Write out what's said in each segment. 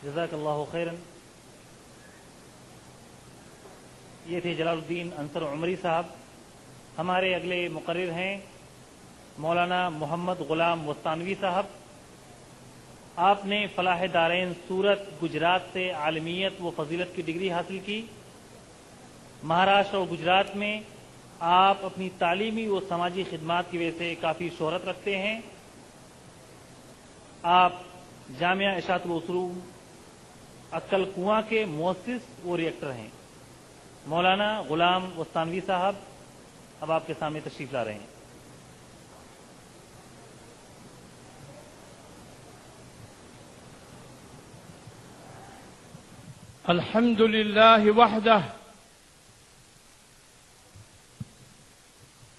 جزاک اللہ خیرن. یہ تھے جلال الدین انصر عمری صاحب. ہمارے اگلے مقرر ہیں مولانا محمد غلام وستانوی صاحب. آپ نے فلاح دارین سورت گجرات سے عالمیت و فضیلت کی ڈگری حاصل کی. مہاراشٹر اور گجرات میں آپ اپنی تعلیمی و سماجی خدمات کی وجہ سے کافی شہرت رکھتے ہیں. آپ جامعہ اشاعت العلوم عقل کنواں کے مؤسس و ریکٹر ہیں. مولانا غلام وستانوی صاحب اب آپ کے سامنے تشریف لا رہے ہیں. الحمد لله وحده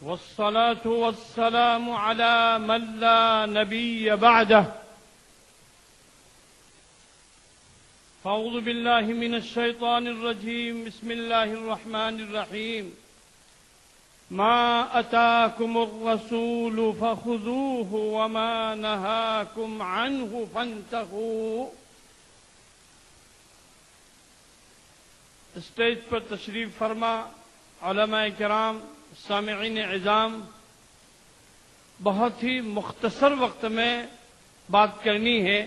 والصلاة والسلام على من لا نبي بعده. فأعوذ بالله من الشيطان الرجيم. بسم الله الرحمن الرحيم. ما أتاكم الرسول فخذوه وما نهاكم عنه فانتهوا. اسٹیج پر تشریف فرما علماء کرام، سامعین اعظام، بہت ہی مختصر وقت میں بات کرنی ہے.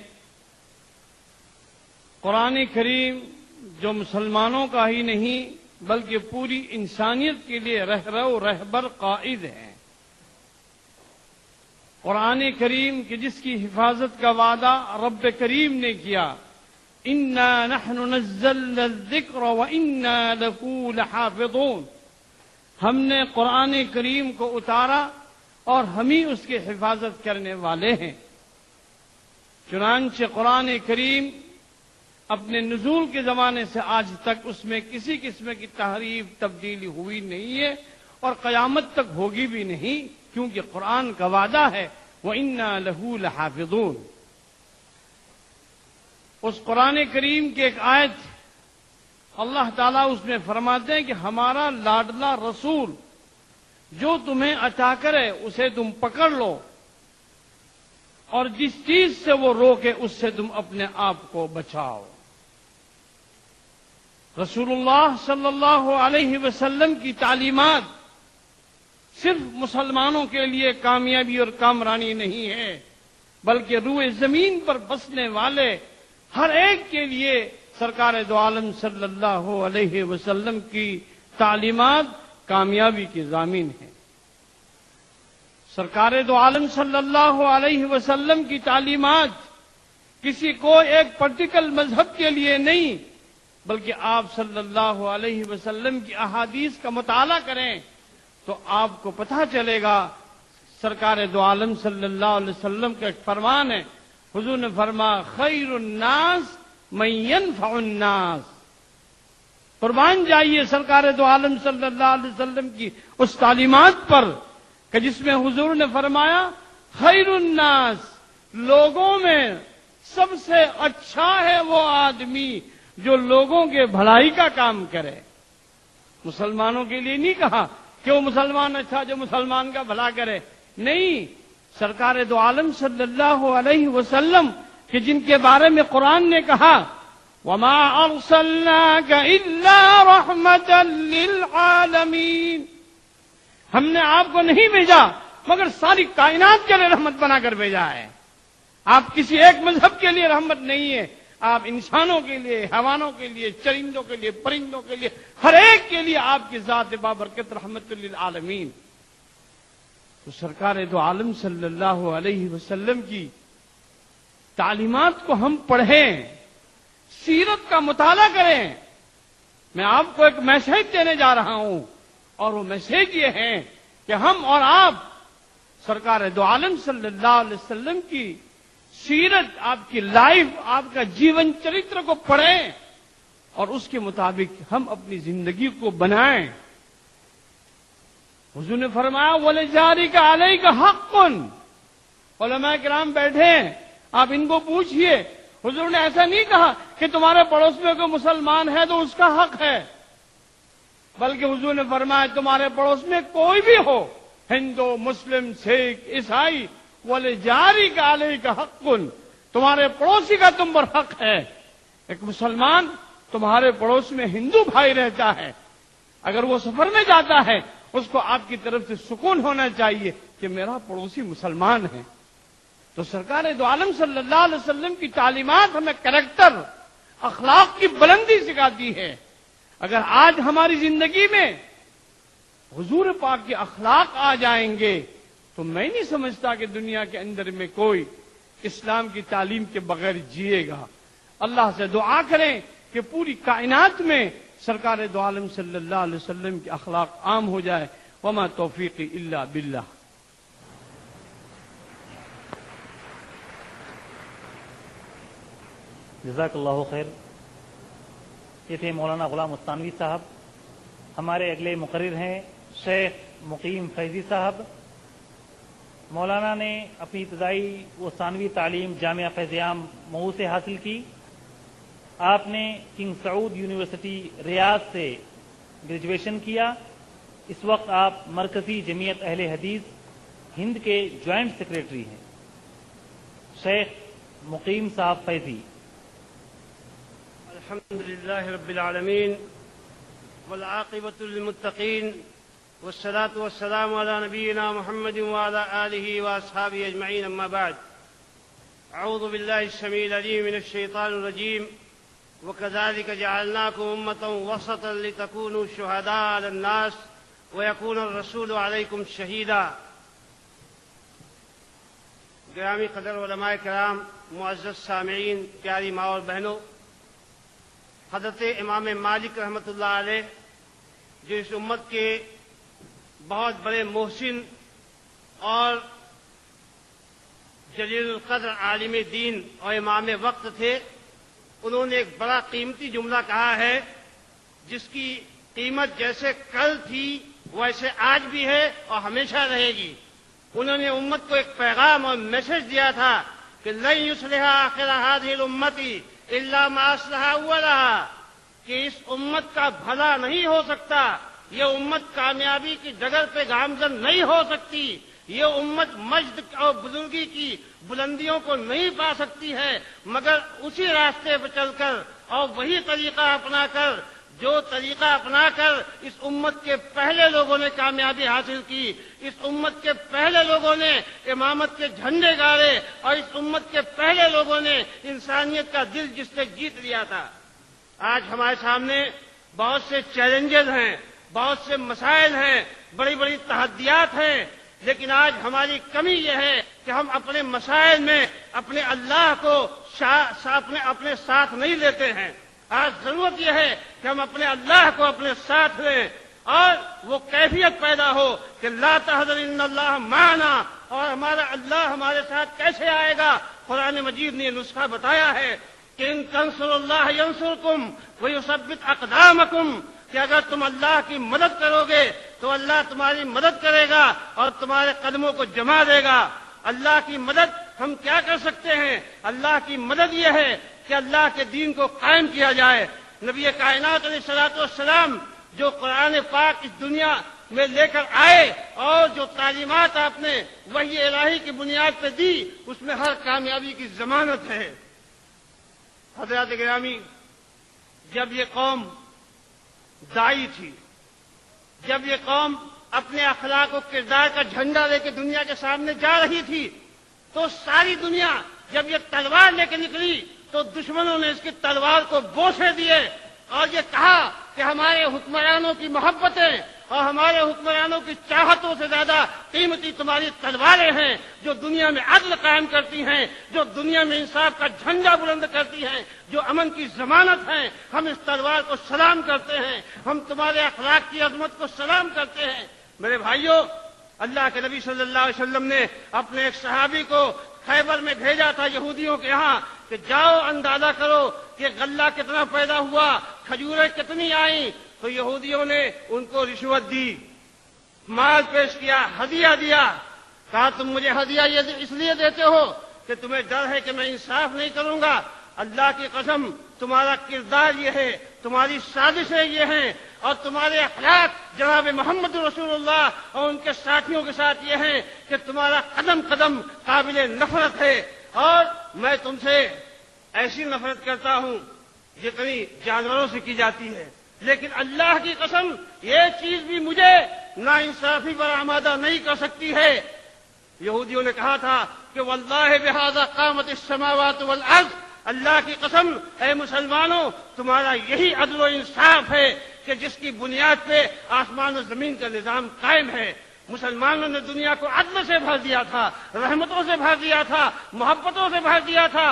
قرآن کریم جو مسلمانوں کا ہی نہیں بلکہ پوری انسانیت کے لیے رہرو رہبر قائد ہے. قرآن کریم کی جس کی حفاظت کا وعدہ رب کریم نے کیا، اِنَّا نَحْنُ نَزَّلْنَا الذِّكْرَ وَإِنَّا لَهُ لَحَافِظُونَ. ہم نے قرآن کریم کو اتارا اور ہم ہی اس کی حفاظت کرنے والے ہیں. چنانچہ قرآن کریم اپنے نزول کے زمانے سے آج تک اس میں کسی قسم کی تحریف تبدیلی ہوئی نہیں ہے اور قیامت تک ہوگی بھی نہیں، کیونکہ قرآن کا وعدہ ہے وَإِنَّا لَهُ لَحَافِظُونَ. اس قرآن کریم کی ایک آیت اللہ تعالیٰ اس میں فرماتے ہیں کہ ہمارا لاڈلا رسول جو تمہیں عطا کرے اسے تم پکڑ لو اور جس چیز سے وہ روکے اس سے تم اپنے آپ کو بچاؤ. رسول اللہ صلی اللہ علیہ وسلم کی تعلیمات صرف مسلمانوں کے لیے کامیابی اور کامرانی نہیں ہے بلکہ روئے زمین پر بسنے والے ہر ایک کے لیے سرکار دو عالم صلی اللہ علیہ وسلم کی تعلیمات کامیابی کی ضامن ہیں. سرکار دو عالم صلی اللہ علیہ وسلم کی تعلیمات کسی کو ایک پرٹیکل مذہب کے لیے نہیں بلکہ آپ صلی اللہ علیہ وسلم کی احادیث کا مطالعہ کریں تو آپ کو پتہ چلے گا. سرکار دو عالم صلی اللہ علیہ وسلم کا ایک فرمان ہے، حضور نے فرمایا خیر الناس من ينفع الناس. قربان جائیے سرکار دو عالم صلی اللہ علیہ وسلم کی اس تعلیمات پر کہ جس میں حضور نے فرمایا خیر الناس، لوگوں میں سب سے اچھا ہے وہ آدمی جو لوگوں کے بھلائی کا کام کرے. مسلمانوں کے لیے نہیں کہا کہ وہ مسلمان اچھا جو مسلمان کا بھلا کرے، نہیں، سرکار دو عالم صلی اللہ علیہ وسلم کہ جن کے بارے میں قرآن نے کہا وَمَا أَرْسَلْنَاكَ إِلَّا رَحْمَةً لِّلْعَالَمِينَ، ہم نے آپ کو نہیں بھیجا مگر ساری کائنات کے لیے رحمت بنا کر بھیجا ہے. آپ کسی ایک مذہب کے لیے رحمت نہیں ہے، آپ انسانوں کے لیے، حیوانوں کے لیے، چرندوں کے لیے، پرندوں کے لیے، ہر ایک کے لیے آپ کی ذات بابرکت رحمت للعالمین. تو سرکار دو عالم صلی اللہ علیہ وسلم کی تعلیمات کو ہم پڑھیں، سیرت کا مطالعہ کریں. میں آپ کو ایک میسج دینے جا رہا ہوں اور وہ میسج یہ ہے کہ ہم اور آپ سرکار دو عالم صلی اللہ علیہ وسلم کی سیرت، آپ کی لائف، آپ کا جیون چرتر کو پڑھیں اور اس کے مطابق ہم اپنی زندگی کو بنائیں. حضور نے فرمایا وَلِجَارِكَ عَلَيْكَ حَقٌّ. علماء کرام بیٹھے ہیں، آپ ان کو پوچھئے. حضور نے ایسا نہیں کہا کہ تمہارے پڑوس میں کوئی مسلمان ہے تو اس کا حق ہے، بلکہ حضور نے فرمایا تمہارے پڑوس میں کوئی بھی ہو، ہندو، مسلم، سکھ، عیسائی، وَلِجَارِكَ عَلَيْكَ حَقٌّ، تمہارے پڑوسی کا تم پر حق ہے. ایک مسلمان تمہارے پڑوس میں ہندو بھائی رہتا ہے، اگر وہ سفر میں جاتا ہے اس کو آپ کی طرف سے سکون ہونا چاہیے کہ میرا پڑوسی مسلمان ہے۔ تو سرکار دو عالم صلی اللہ علیہ وسلم کی تعلیمات ہمیں کریکٹر، اخلاق کی بلندی سکھاتی ہے۔ اگر آج ہماری زندگی میں حضور پاک کے اخلاق آ جائیں گے تو میں نہیں سمجھتا کہ دنیا کے اندر میں کوئی اسلام کی تعلیم کے بغیر جیے گا۔ اللہ سے دعا کریں کہ پوری کائنات میں سرکار دو عالم صلی اللہ علیہ وسلم کے اخلاق عام ہو جائے۔ وما توفیقی الا باللہ۔ جزاک اللہ خیر۔ یہ تھے مولانا غلام مستانوی صاحب۔ ہمارے اگلے مقرر ہیں شیخ مقیم فیضی صاحب۔ مولانا نے اپنی ابتدائی و ثانوی تعلیم جامعہ فیض عام مئو سے حاصل کی۔ آپ نے کنگ سعود یونیورسٹی ریاض سے گریجویشن کیا۔ اس وقت آپ مرکزی جمعیت اہل حدیث ہند کے جوائنٹ سیکریٹری ہیں۔ شیخ مقیم صاحب فیضی۔ الحمد لله رب العالمين والعاقبة للمتقين والصلاة والسلام على نبينا محمد وعلى آله وأصحابه أجمعين، أما بعد. أعوذ بالله السميع العليم من الشيطان الرجيم. وكذلك جعلناكم أمة وسطا لتكونوا شهداء على الناس ويكون الرسول عليكم شهيدا. گرامی قدر علماء کرام، معزز سامعین، پیاری ماں اور بہنوں، حضرت امام مالک رحمۃ اللہ علیہ جو اس امت کے بہت بڑے محسن اور جلیل القدر عالم دین اور امام وقت تھے، انہوں نے ایک بڑا قیمتی جملہ کہا ہے جس کی قیمت جیسے کل تھی ویسے آج بھی ہے اور ہمیشہ رہے گی۔ انہوں نے امت کو ایک پیغام اور میسج دیا تھا کہ لن یصلح آخر هذه الامتی الا ما اصلح اولها، کہ اس امت کا بھلا نہیں ہو سکتا، یہ امت کامیابی کی ڈگر پہ گامزن نہیں ہو سکتی، یہ امت مجد اور بزرگی کی بلندیوں کو نہیں پا سکتی ہے مگر اسی راستے پہ چل کر اور وہی طریقہ اپنا کر جو طریقہ اپنا کر اس امت کے پہلے لوگوں نے کامیابی حاصل کی، اس امت کے پہلے لوگوں نے امامت کے جھنڈے گاڑے اور اس امت کے پہلے لوگوں نے انسانیت کا دل جس سے جیت لیا تھا۔ آج ہمارے سامنے بہت سے چیلنجز ہیں، بہت سے مسائل ہیں، بڑی بڑی تحدیات ہیں، لیکن آج ہماری کمی یہ ہے کہ ہم اپنے مسائل میں اپنے اللہ کو اپنے ساتھ نہیں لیتے ہیں۔ آج ضرورت یہ ہے کہ ہم اپنے اللہ کو اپنے ساتھ لیں اور وہ کیفیت پیدا ہو کہ لا تحزن ان اللہ معنا، اور ہمارا اللہ ہمارے ساتھ کیسے آئے گا۔ قرآن مجید نے یہ نسخہ بتایا ہے کہ ان تنصروا اللہ ینصرکم ویثبت اقدامکم، کہ اگر تم اللہ کی مدد کرو گے تو اللہ تمہاری مدد کرے گا اور تمہارے قدموں کو جما دے گا۔ اللہ کی مدد ہم کیا کر سکتے ہیں؟ اللہ کی مدد یہ ہے کہ اللہ کے دین کو قائم کیا جائے۔ نبی کائنات علیہ الصلوۃ والسلام جو قرآن پاک اس دنیا میں لے کر آئے اور جو تعلیمات آپ نے وحی الہی کی بنیاد پہ دی، اس میں ہر کامیابی کی ضمانت ہے۔ حضرات گرامی، جب یہ قوم دائی تھی، جب یہ قوم اپنے اخلاق و کردار کا جھنڈا لے کے دنیا کے سامنے جا رہی تھی، تو ساری دنیا جب یہ تلوار لے کے نکلی تو دشمنوں نے اس کی تلوار کو بوسے دیے اور یہ کہا کہ ہمارے حکمرانوں کی محبتیں اور ہمارے حکمرانوں کی چاہتوں سے زیادہ قیمتی تمہاری تلواریں ہیں، جو دنیا میں عدل قائم کرتی ہیں، جو دنیا میں انصاف کا جھنڈا بلند کرتی ہیں، جو امن کی ضمانت ہیں۔ ہم اس تلوار کو سلام کرتے ہیں، ہم تمہارے اخلاق کی عظمت کو سلام کرتے ہیں۔ میرے بھائیوں، اللہ کے نبی صلی اللہ علیہ وسلم نے اپنے ایک صحابی کو خیبر میں بھیجا تھا یہودیوں کے ہاں کہ جاؤ اندازہ کرو کہ غلہ کتنا پیدا ہوا، کھجوریں کتنی آئیں۔ تو یہودیوں نے ان کو رشوت دی، مال پیش کیا، ہدیہ دیا، کہا تم مجھے ہدیہ اس لیے دیتے ہو کہ تمہیں ڈر ہے کہ میں انصاف نہیں کروں گا۔ اللہ کی قسم، تمہارا کردار یہ ہے، تمہاری سازشیں یہ ہیں اور تمہارے اخلاق جناب محمد رسول اللہ اور ان کے ساتھیوں کے ساتھ یہ ہیں کہ تمہارا قدم قدم قابل نفرت ہے، اور میں تم سے ایسی نفرت کرتا ہوں جتنی جانوروں سے کی جاتی ہے، لیکن اللہ کی قسم یہ چیز بھی مجھے ناانصافی پر آمادہ نہیں کر سکتی ہے۔ یہودیوں نے کہا تھا کہ واللہ بہذا قامت السماوات والارض، اللہ کی قسم اے مسلمانوں تمہارا یہی عدل و انصاف ہے کہ جس کی بنیاد پہ آسمان و زمین کا نظام قائم ہے۔ مسلمانوں نے دنیا کو عدل سے بھر دیا تھا، رحمتوں سے بھر دیا تھا، محبتوں سے بھر دیا تھا۔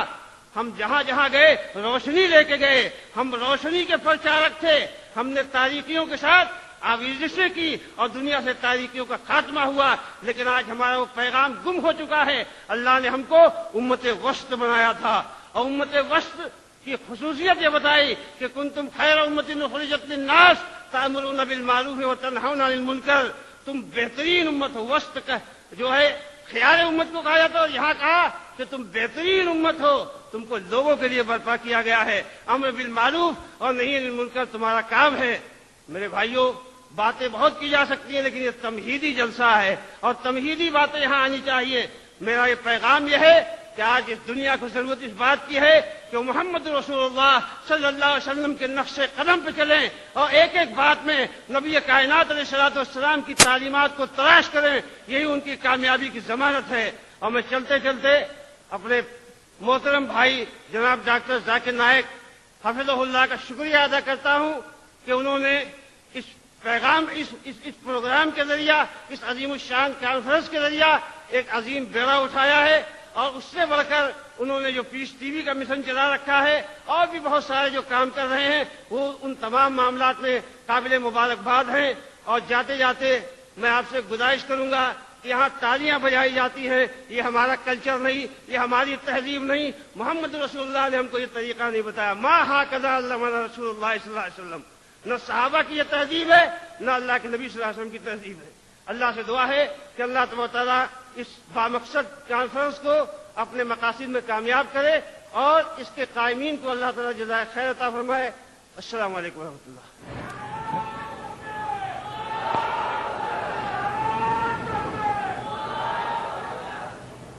ہم جہاں جہاں گئے روشنی لے کے گئے، ہم روشنی کے پرچارک تھے۔ ہم نے تاریکیوں کے ساتھ آویزشیں کی اور دنیا سے تاریکیوں کا خاتمہ ہوا، لیکن آج ہمارا وہ پیغام گم ہو چکا ہے۔ اللہ نے ہم کو امت وسط بنایا تھا، اور امت وسط کی خصوصیت یہ بتائی کہ کنتم خیر امت اخرجت للناس تأمرون بالمعروف وتنہون عن المنکر، تم بہترین امت ہو۔ وسط کا جو ہے خیار امت کو کہا جاتا ہے، اور یہاں کہا کہ تم بہترین امت ہو، تم کو لوگوں کے لیے برپا کیا گیا ہے۔ امر بالمعروف اور نہیں عن المنکر تمہارا کام ہے۔ میرے بھائیوں، باتیں بہت کی جا سکتی ہیں، لیکن یہ تمہیدی جلسہ ہے اور تمہیدی باتیں یہاں آنی چاہیے۔ میرا یہ پیغام یہ ہے کہ آج اس دنیا کو ضرورت اس بات کی ہے کہ محمد رسول اللہ صلی اللہ علیہ وسلم کے نقش قدم پہ چلیں اور ایک ایک بات میں نبی کائنات علیہ الصلوۃ والسلام کی تعلیمات کو تلاش کریں، یہی ان کی کامیابی کی ضمانت ہے۔ اور میں چلتے چلتے اپنے محترم بھائی جناب ڈاکٹر ذاکر نائک حفظہ اللہ کا شکریہ ادا کرتا ہوں کہ انہوں نے اس پیغام اس پروگرام کے ذریعہ، اس عظیم الشان کانفرنس کے ذریعہ ایک عظیم بیڑا اٹھایا ہے، اور اس سے بڑھ کر انہوں نے جو پیس ٹی وی کا مشن چلا رکھا ہے اور بھی بہت سارے جو کام کر رہے ہیں، وہ ان تمام معاملات میں قابل مبارکباد ہیں۔ اور جاتے جاتے میں آپ سے گزارش کروں گا کہ یہاں تالیاں بجائی جاتی ہیں، یہ ہمارا کلچر نہیں، یہ ہماری تہذیب نہیں۔ محمد رسول اللہ نے ہم کو یہ طریقہ نہیں بتایا۔ ما ہاکذا علمنا رسول اللہ صلی اللہ علیہ وسلم، نہ صحابہ کی یہ تہذیب ہے، نہ اللہ کے نبی صلی اللہ علیہ وسلم کی تہذیب ہے۔ اللہ سے دعا ہے کہ اللہ تبارک و تعالیٰ اس بامقصد کانفرنس کو اپنے مقاصد میں کامیاب کرے اور اس کے قائمین کو اللہ تعالیٰ جزائے خیر عطا فرمائے۔ السلام علیکم ورحمۃ اللہ۔